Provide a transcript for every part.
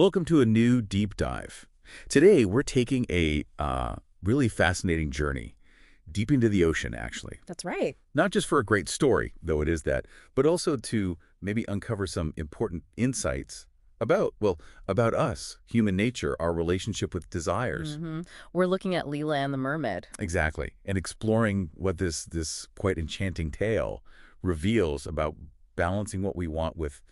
Welcome to a new deep dive. Today, we're taking a really fascinating journey deep into the ocean, actually. That's right. Not just for a great story, though it is that, but also to maybe uncover some important insights about us, human nature, our relationship with desires. We're looking at Leela and the Mermaid. Exactly. And exploring what this quite enchanting tale reveals about balancing what we want with,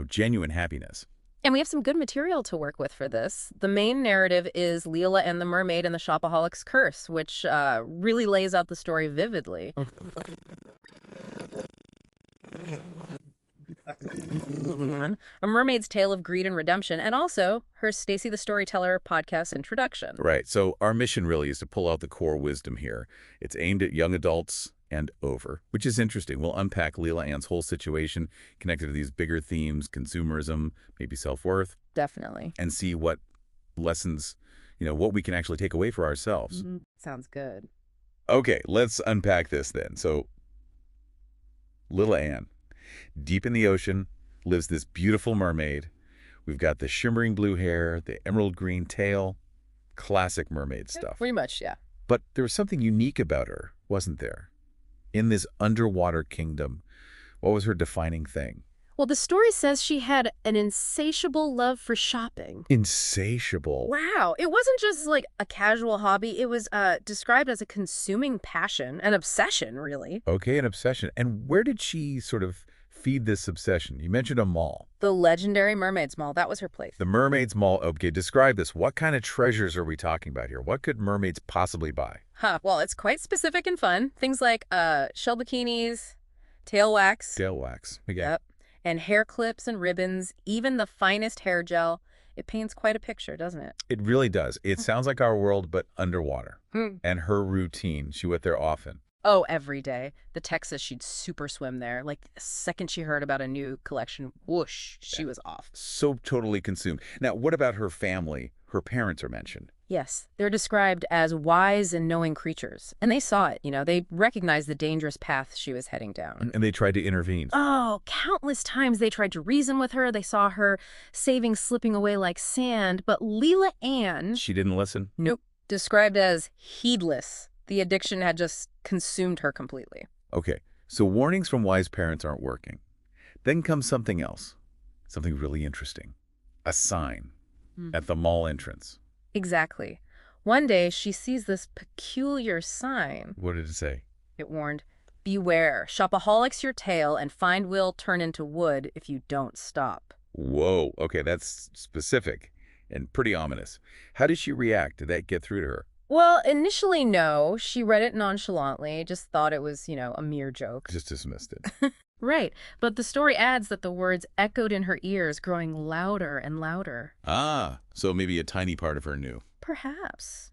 genuine happiness. And we have some good material to work with for this. The main narrative is Leela and the Mermaid and the Shopaholic's Curse, which really lays out the story vividly. A mermaid's tale of greed and redemption, and also her Stacey the Storyteller podcast introduction. Right. So our mission really is to pull out the core wisdom here. It's aimed at young adults and over, which is interesting. We'll unpack Leela Ann's whole situation connected to these bigger themes, consumerism, maybe self-worth, Definitely. and see what lessons, what we can actually take away for ourselves. Sounds good. Okay, let's unpack this then. So Leela Ann, deep in the ocean, lives this beautiful mermaid. We've got the shimmering blue hair, the emerald green tail, classic mermaid stuff. Pretty much, yeah. But there was something unique about her, wasn't there? In this underwater kingdom, what was her defining thing? Well, the story says she had an insatiable love for shopping. Insatiable. Wow. It wasn't just like a casual hobby. It was described as a consuming passion, an obsession, really. Okay, an obsession. And where did she sort of feed this obsession? You mentioned a mall. The legendary Mermaid's Mall. That was her place. The Mermaid's Mall. Okay, describe this. What kind of treasures are we talking about here? What could mermaids possibly buy? Well, it's quite specific and fun. Things like shell bikinis, tail wax. Tail wax. Okay. Yep. And hair clips and ribbons, even the finest hair gel. It paints quite a picture, doesn't it? It really does. It sounds like our world, but underwater. And her routine. She went there often. Oh, every day. The text says she'd super swim there. Like, the second she heard about a new collection, whoosh, she was off. So totally consumed. Now, what about her family? Her parents are mentioned. Yes, they're described as wise and knowing creatures. And they saw it, they recognized the dangerous path she was heading down. And they tried to intervene. Oh, countless times they tried to reason with her. They saw her savings slipping away like sand. But Leela Ann... She didn't listen? Nope. Described as heedless. The addiction had just consumed her completely. Okay, so warnings from wise parents aren't working. Then comes something else, something really interesting. A sign at the mall entrance. Exactly. One day, she sees this peculiar sign. What did it say? It warned, "Beware, shopaholics your tail and find will turn into wood if you don't stop." Whoa, okay, that's specific and pretty ominous. How did she react? Did that get through to her? Well, initially, no. She read it nonchalantly, just thought it was, a mere joke. Just dismissed it. Right. But the story adds that the words echoed in her ears, growing louder and louder. Ah, so maybe a tiny part of her knew. Perhaps.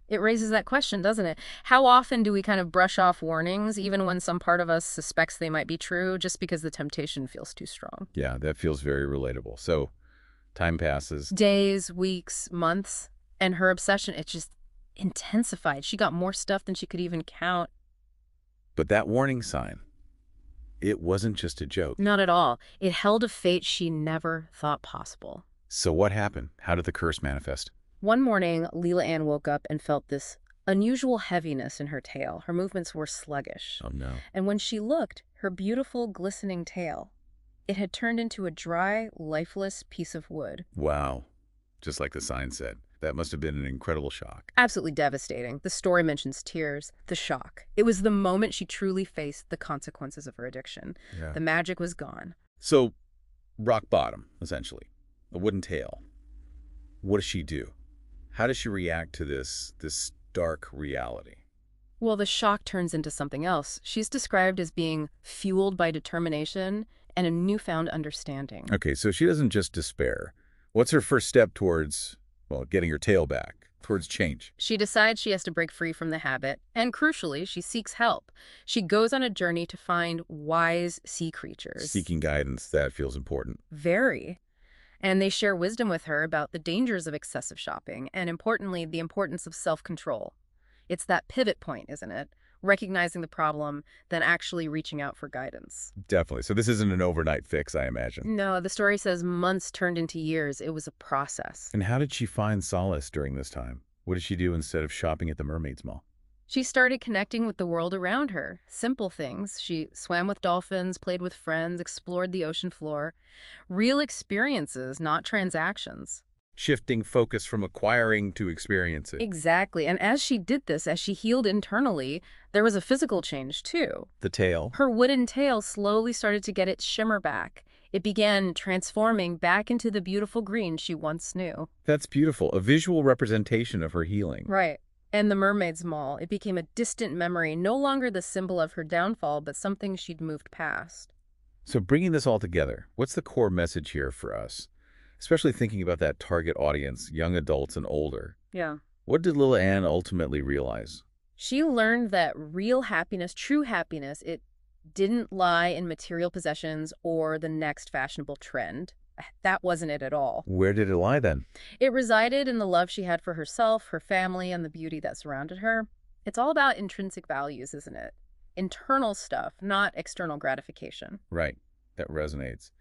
It raises that question, doesn't it? How often do we kind of brush off warnings, even when some part of us suspects they might be true, just because the temptation feels too strong? Yeah, that feels very relatable. So, time passes. Days, weeks, months, and her obsession, it just intensified. She got more stuff than she could even count. But that warning sign, it wasn't just a joke. Not at all. It held a fate she never thought possible. So what happened? How did the curse manifest? One morning, Leela Ann woke up and felt this unusual heaviness in her tail. Her movements were sluggish. Oh, no. And when she looked, her beautiful, glistening tail, it had turned into a dry, lifeless piece of wood. Wow. Just like the sign said. That must have been an incredible shock. Absolutely devastating. The story mentions tears, the shock. It was the moment she truly faced the consequences of her addiction. Yeah. The magic was gone. So, rock bottom, essentially. A wooden tail. What does she do? How does she react to this dark reality? Well, the shock turns into something else. She's described as being fueled by determination and a newfound understanding. Okay, so she doesn't just despair. What's her first step towards, getting her tail back, towards change? She decides she has to break free from the habit, and crucially, she seeks help. She goes on a journey to find wise sea creatures. Seeking guidance, that feels important. Very. And they share wisdom with her about the dangers of excessive shopping, and importantly, the importance of self-control. It's that pivot point, isn't it? recognizing the problem, then actually reaching out for guidance. Definitely. So this isn't an overnight fix, I imagine. No, the story says months turned into years. It was a process. And how did she find solace during this time? What did she do instead of shopping at the Mermaid's Mall? She started connecting with the world around her. Simple things. She swam with dolphins, played with friends, explored the ocean floor. Real experiences, not transactions. Shifting focus from acquiring to experiencing. Exactly. And as she did this, as she healed internally, there was a physical change too. The tail. Her wooden tail slowly started to get its shimmer back. It began transforming back into the beautiful green she once knew. That's beautiful. A visual representation of her healing. Right. And the Mermaid's Mall, it became a distant memory, no longer the symbol of her downfall, but something she'd moved past. So bringing this all together, what's the core message here for us? Especially thinking about that target audience, young adults and older. Yeah. What did Lil Anne ultimately realize? She learned that real happiness, true happiness, it didn't lie in material possessions or the next fashionable trend. That wasn't it at all. Where did it lie then? It resided in the love she had for herself, her family, and the beauty that surrounded her. It's all about intrinsic values, isn't it? Internal stuff, not external gratification. Right. That resonates.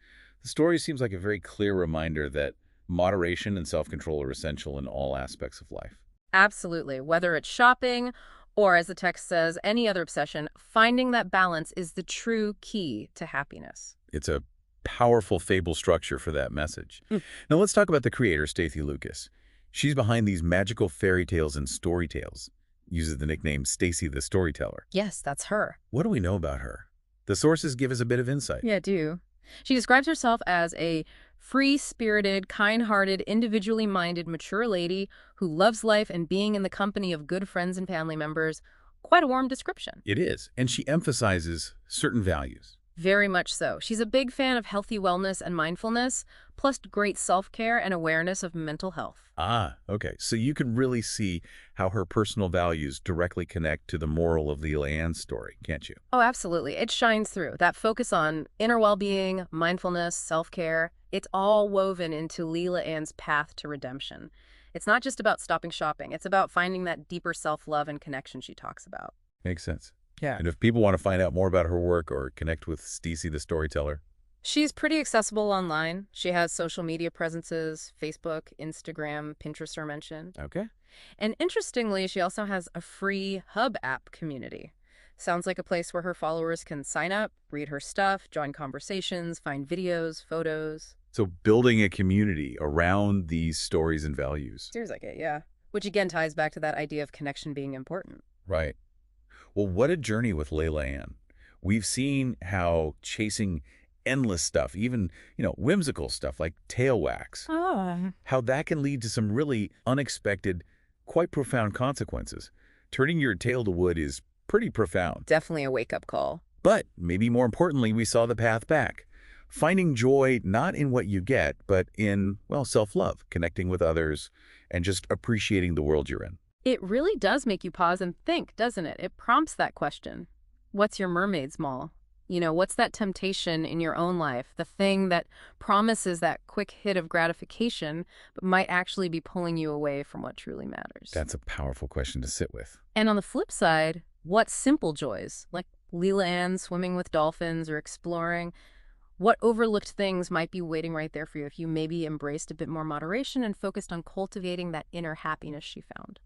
The story seems like a very clear reminder that moderation and self-control are essential in all aspects of life. Absolutely. Whether it's shopping or, as the text says, any other obsession, finding that balance is the true key to happiness. It's a powerful fable structure for that message. Now let's talk about the creator, Stacey Lucas. She's behind these magical fairy tales and story tales. Uses the nickname Stacey The Storyteller. Yes, that's her. What do we know about her? The sources give us a bit of insight. Yeah, do. She describes herself as a free-spirited, kind-hearted, individually minded, mature lady who loves life and being in the company of good friends and family members. Quite a warm description. It is, and she emphasizes certain values. Very much so. She's a big fan of healthy wellness and mindfulness, plus great self-care and awareness of mental health. Ah, okay. So you can really see how her personal values directly connect to the moral of the Leanne story, can't you? Oh, absolutely. It shines through. That focus on inner well-being, mindfulness, self-care, it's all woven into Leela Ann's path to redemption. It's not just about stopping shopping. It's about finding that deeper self-love and connection she talks about. Makes sense. Yeah. And if people want to find out more about her work or connect with Stacey the Storyteller, She's pretty accessible online. She has social media presences, Facebook, Instagram, Pinterest are mentioned. okay. And interestingly, she also has a free Hub app community. Sounds like a place where her followers can sign up, read her stuff, join conversations, find videos, photos. So building a community around these stories and values. Seems like it, yeah. Which again ties back to that idea of connection being important. Right. Well, what a journey with Layla Ann. We've seen how chasing endless stuff, even, whimsical stuff like tail wax, how that can lead to some really unexpected, quite profound consequences. Turning your tail to wood is pretty profound. Definitely a wake-up call. But maybe more importantly, we saw the path back. Finding joy not in what you get, but in, self-love, connecting with others, and just appreciating the world you're in. It really does make you pause and think, doesn't it? It prompts that question. What's your Mermaid's Mall? What's that temptation in your own life? The thing that promises that quick hit of gratification, but might actually be pulling you away from what truly matters. That's a powerful question to sit with. And on the flip side, what simple joys, like Leela Ann swimming with dolphins or exploring, what overlooked things might be waiting right there for you if you maybe embraced a bit more moderation and focused on cultivating that inner happiness she found?